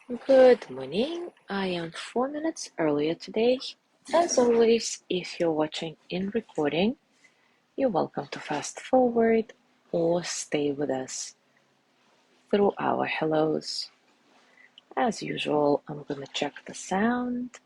Good morning. I am 4 minutes earlier today. As always, if you're watching in recording, you're welcome to fast forward or stay with us through our hellos. As usual, I'm going to check the sound.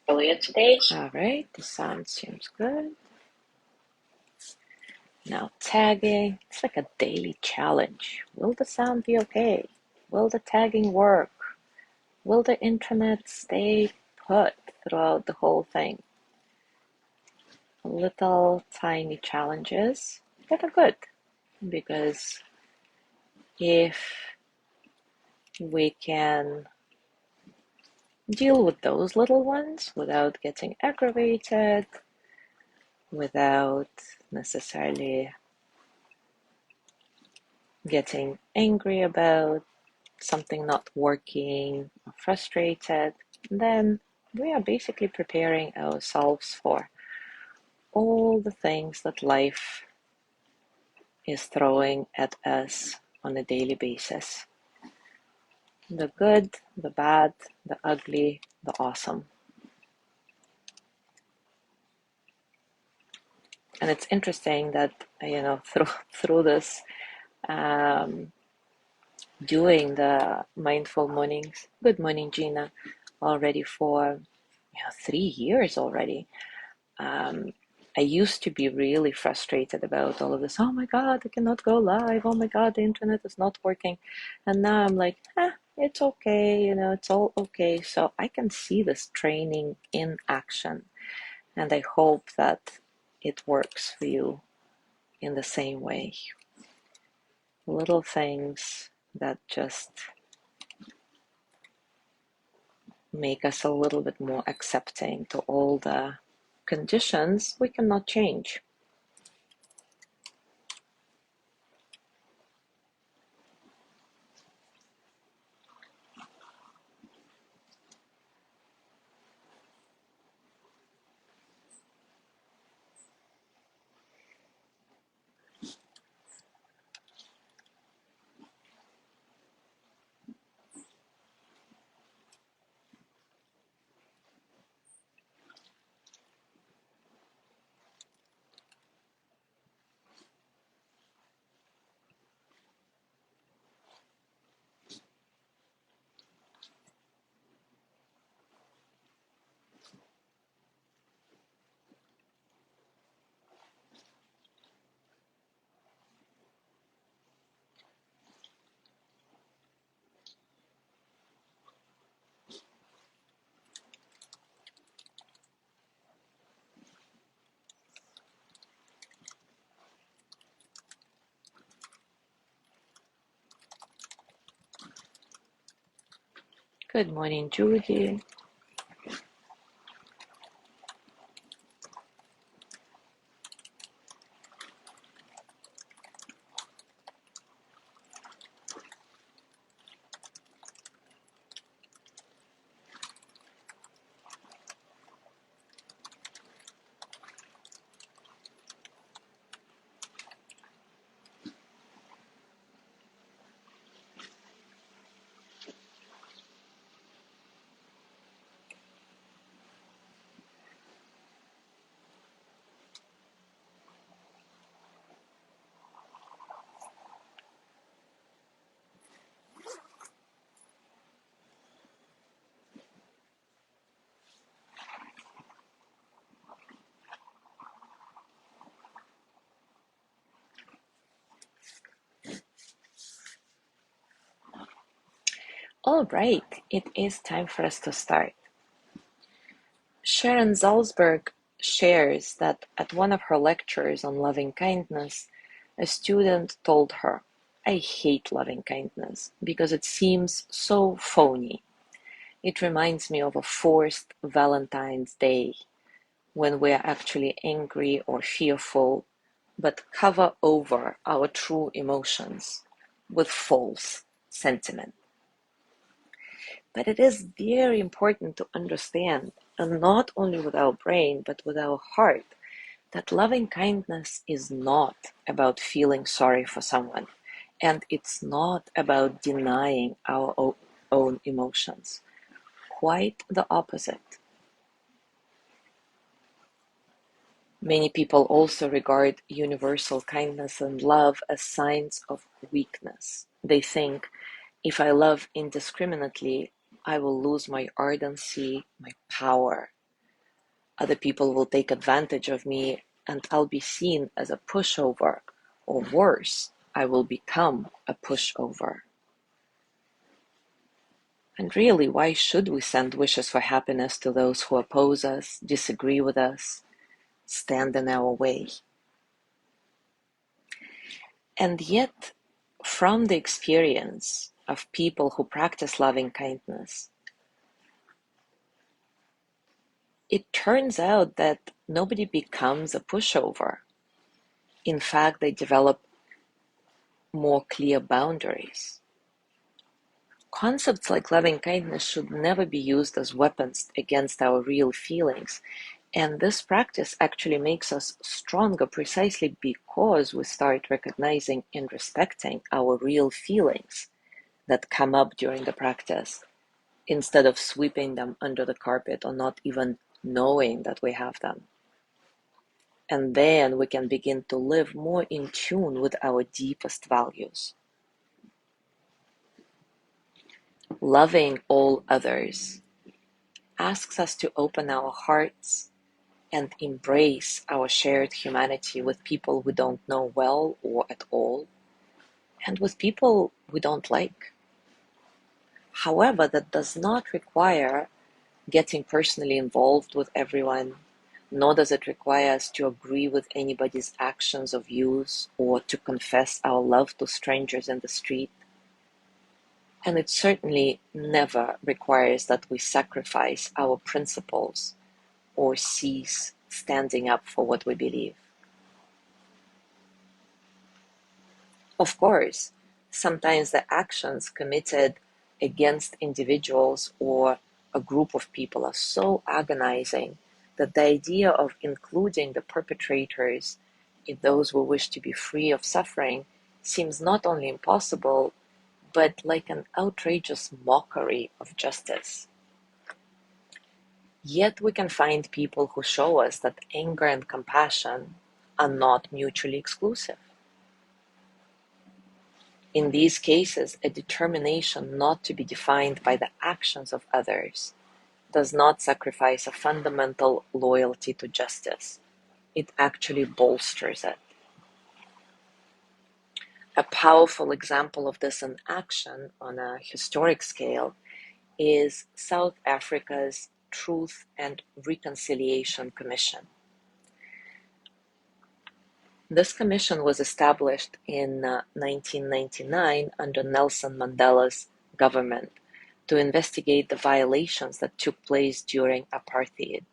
Earlier today. All right, the sound seems good. Now tagging, it's like a daily challenge. Will the sound be okay? Will the tagging work? Will the internet stay put throughout the whole thing? Little tiny challenges that are good because if we can deal with those little ones without getting aggravated, without necessarily getting angry about something not working or frustrated, then we are basically preparing ourselves for all the things that life is throwing at us on a daily basis. The good, the bad, the ugly, the awesome. And it's interesting that, through this, um, doing the mindful mornings, good morning, Gina, already for 3 years already. Um, I used to be really frustrated about all of this. Oh my God, I cannot go live. Oh my God, the internet is not working. And now I'm like, it's okay. It's all okay. So I can see this training in action. And I hope that it works for you in the same way. Little things that just make us a little bit more accepting to all the conditions we cannot change. Good morning, Judy. All right, it is time for us to start. Sharon Salzberg shares that at one of her lectures on loving kindness, a student told her, I hate loving kindness because it seems so phony. It reminds me of a forced Valentine's Day when we're actually angry or fearful, but cover over our true emotions with false sentiment. But it is very important to understand and not only with our brain, but with our heart, that loving kindness is not about feeling sorry for someone, and it's not about denying our own emotions. Quite the opposite. Many people also regard universal kindness and love as signs of weakness. They think, if I love indiscriminately, I will lose my ardency, my power. Other people will take advantage of me, and I'll be seen as a pushover, or worse, I will become a pushover. And really, why should we send wishes for happiness to those who oppose us, disagree with us, stand in our way? And yet, from the experience of people who practice loving kindness, it turns out that nobody becomes a pushover. In fact, they develop more clear boundaries. Concepts like loving kindness should never be used as weapons against our real feelings. And this practice actually makes us stronger precisely because we start recognizing and respecting our real feelings that come up during the practice, instead of sweeping them under the carpet or not even knowing that we have them. And then we can begin to live more in tune with our deepest values. Loving all others asks us to open our hearts and embrace our shared humanity with people we don't know well or at all, and with people we don't like. However, that does not require getting personally involved with everyone, nor does it require us to agree with anybody's actions or views or to confess our love to strangers in the street. And it certainly never requires that we sacrifice our principles or cease standing up for what we believe. Of course, sometimes the actions committed against individuals or a group of people are so agonizing that the idea of including the perpetrators in those who wish to be free of suffering seems not only impossible, but like an outrageous mockery of justice. Yet we can find people who show us that anger and compassion are not mutually exclusive. In these cases, a determination not to be defined by the actions of others does not sacrifice a fundamental loyalty to justice. It actually bolsters it. A powerful example of this in action on a historic scale is South Africa's Truth and Reconciliation Commission. This commission was established in 1999 under Nelson Mandela's government to investigate the violations that took place during apartheid,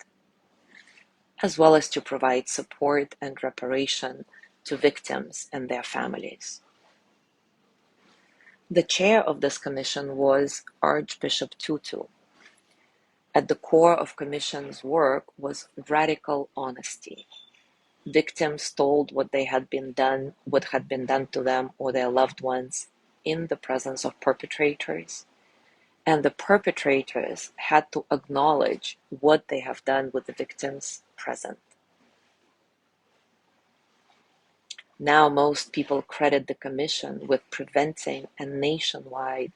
as well as to provide support and reparation to victims and their families. The chair of this commission was Archbishop Tutu. At the core of commission's work was radical honesty. Victims told what had been done to them or their loved ones in the presence of perpetrators, and the perpetrators had to acknowledge what they have done with the victims present. Now most people credit the commission with preventing a nationwide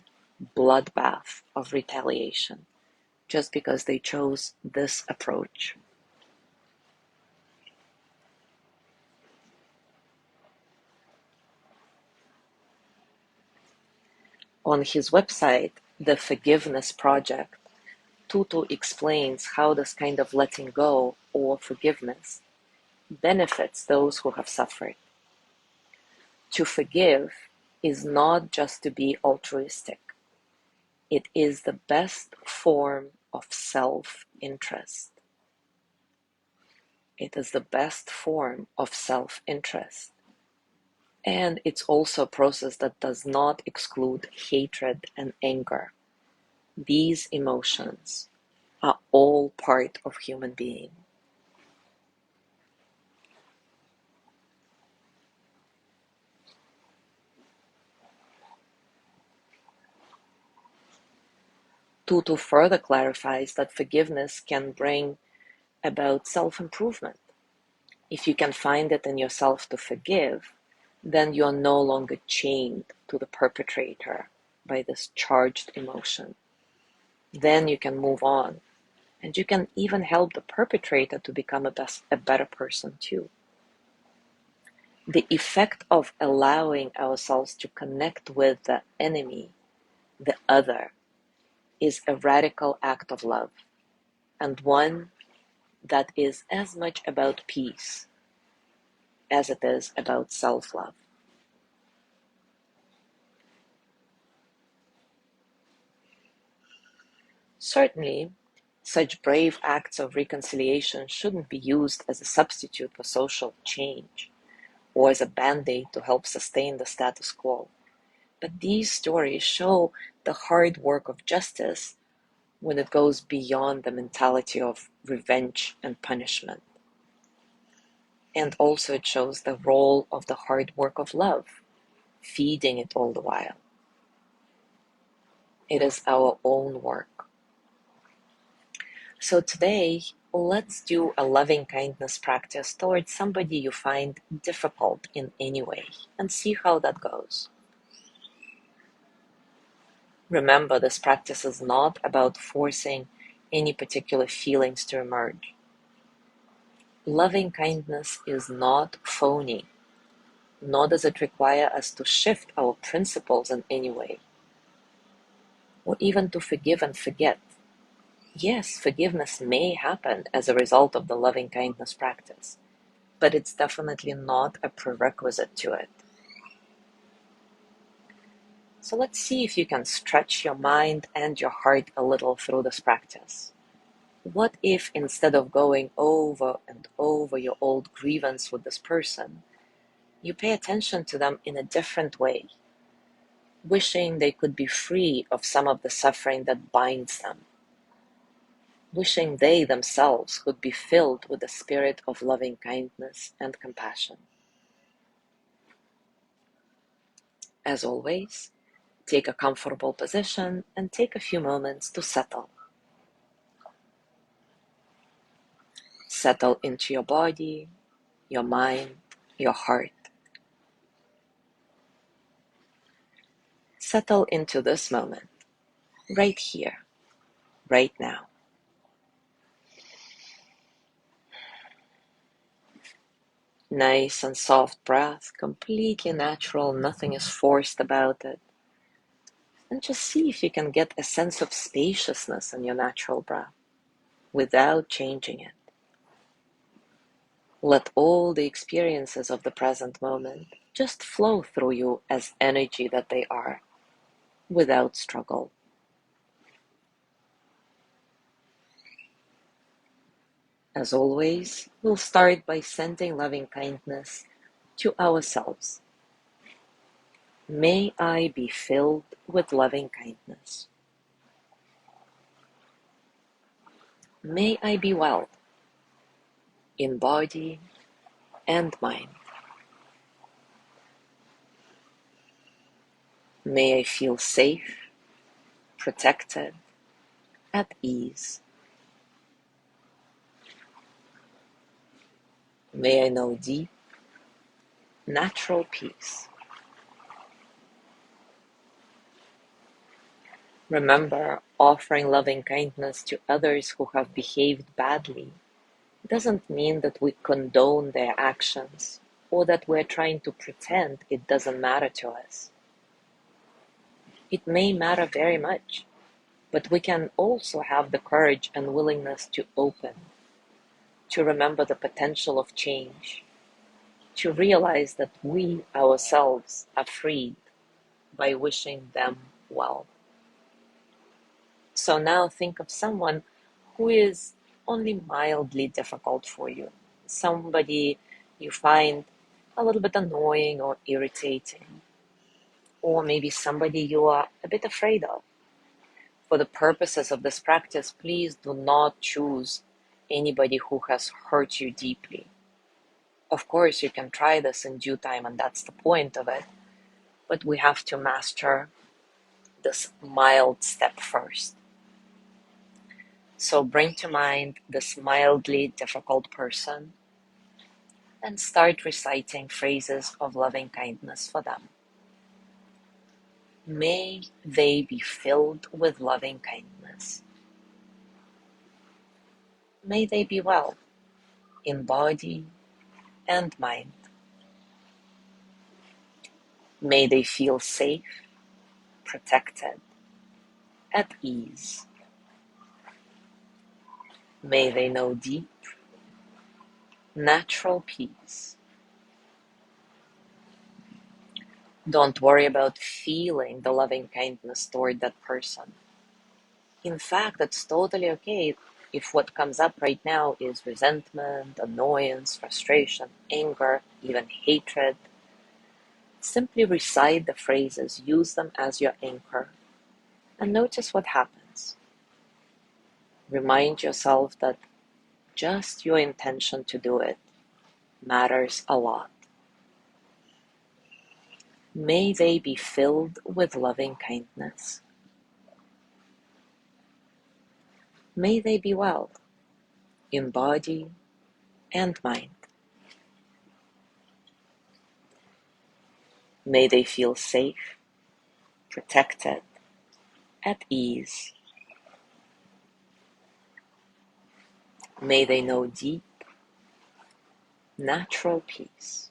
bloodbath of retaliation, just because they chose this approach. On his website, The Forgiveness Project, Tutu explains how this kind of letting go or forgiveness benefits those who have suffered. To forgive is not just to be altruistic. It is the best form of self-interest. It is the best form of self-interest. And it's also a process that does not exclude hatred and anger. These emotions are all part of human being. Tutu further clarifies that forgiveness can bring about self-improvement. If you can find it in yourself to forgive, then you're no longer chained to the perpetrator by this charged emotion. Then you can move on, and you can even help the perpetrator to become a better person too. The effect of allowing ourselves to connect with the enemy, the other, is a radical act of love, and one that is as much about peace as it is about self-love. Certainly, such brave acts of reconciliation shouldn't be used as a substitute for social change or as a band-aid to help sustain the status quo. But these stories show the hard work of justice when it goes beyond the mentality of revenge and punishment. And also it shows the role of the hard work of love, feeding it all the while. It is our own work. So today, let's do a loving kindness practice towards somebody you find difficult in any way and see how that goes. Remember, this practice is not about forcing any particular feelings to emerge. Loving kindness is not phony, nor does it require us to shift our principles in any way, or even to forgive and forget. Yes, forgiveness may happen as a result of the loving kindness practice, but it's definitely not a prerequisite to it. So let's see if you can stretch your mind and your heart a little through this practice. What if instead of going over and over your old grievance with this person, you pay attention to them in a different way, wishing they could be free of some of the suffering that binds them, wishing they themselves could be filled with the spirit of loving kindness and compassion. As always, take a comfortable position and take a few moments to settle. Settle into your body, your mind, your heart. Settle into this moment, right here, right now. Nice and soft breath, completely natural, nothing is forced about it. And just see if you can get a sense of spaciousness in your natural breath without changing it. Let all the experiences of the present moment just flow through you as energy that they are, without struggle. As always, we'll start by sending loving kindness to ourselves. May I be filled with loving kindness. May I be well in body and mind. May I feel safe, protected, at ease. May I know deep, natural peace. Remember, offering loving kindness to others who have behaved badly doesn't mean that we condone their actions or that we're trying to pretend it doesn't matter to us. It may matter very much, but we can also have the courage and willingness to open, to remember the potential of change, to realize that we ourselves are freed by wishing them well. So now think of someone who is only mildly difficult for you, somebody you find a little bit annoying or irritating, or maybe somebody you are a bit afraid of. For the purposes of this practice, please do not choose anybody who has hurt you deeply. Of course, you can try this in due time, and that's the point of it, but we have to master this mild step first. So bring to mind this mildly difficult person and start reciting phrases of loving kindness for them. May they be filled with loving kindness. May they be well in body and mind. May they feel safe, protected, at ease. May they know deep, natural peace. Don't worry about feeling the loving kindness toward that person. In fact, it's totally okay if what comes up right now is resentment, annoyance, frustration, anger, even hatred. Simply recite the phrases, use them as your anchor, and notice what happens. Remind yourself that just your intention to do it matters a lot. May they be filled with loving kindness. May they be well in body and mind. May they feel safe, protected, at ease. May they know deep, natural peace.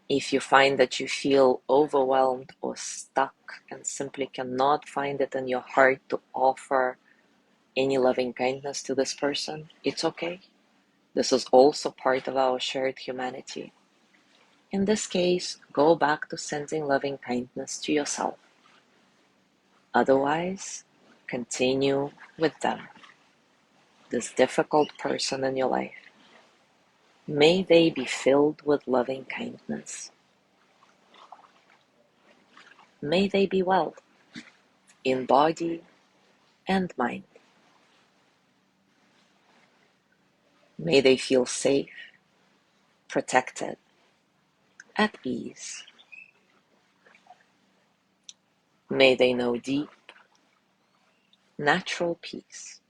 If you find that you feel overwhelmed or stuck and simply cannot find it in your heart to offer any loving kindness to this person, it's okay. This is also part of our shared humanity. In this case, go back to sending loving kindness to yourself. Otherwise, continue with them, this difficult person in your life. May they be filled with loving kindness. May they be well in body and mind. May they feel safe, protected, at ease. May they know deep, natural peace.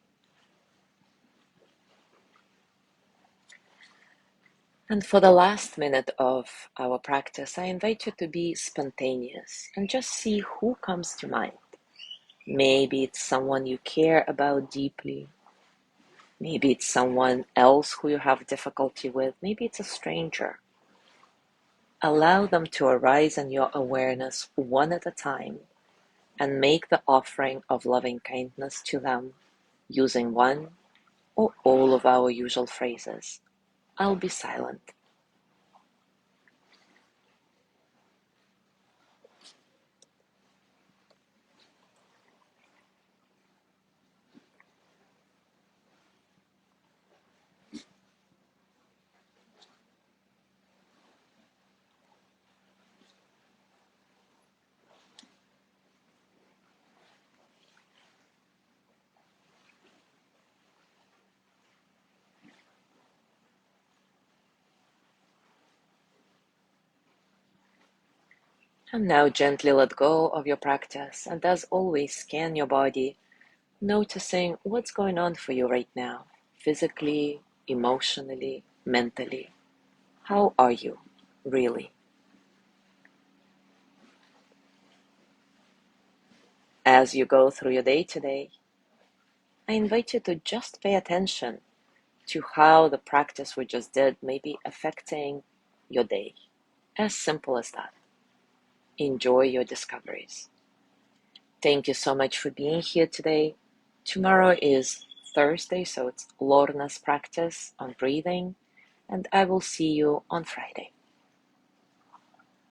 And for the last minute of our practice, I invite you to be spontaneous and just see who comes to mind. Maybe it's someone you care about deeply. Maybe it's someone else who you have difficulty with. Maybe it's a stranger. Allow them to arise in your awareness one at a time and make the offering of loving kindness to them using one or all of our usual phrases. I'll be silent. And now gently let go of your practice, and as always, scan your body, noticing what's going on for you right now, physically, emotionally, mentally. How are you, really? As you go through your day today, I invite you to just pay attention to how the practice we just did may be affecting your day. As simple as that. Enjoy your discoveries. Thank you so much for being here today. Tomorrow is Thursday, so it's Lorna's practice on breathing, and I will see you on Friday.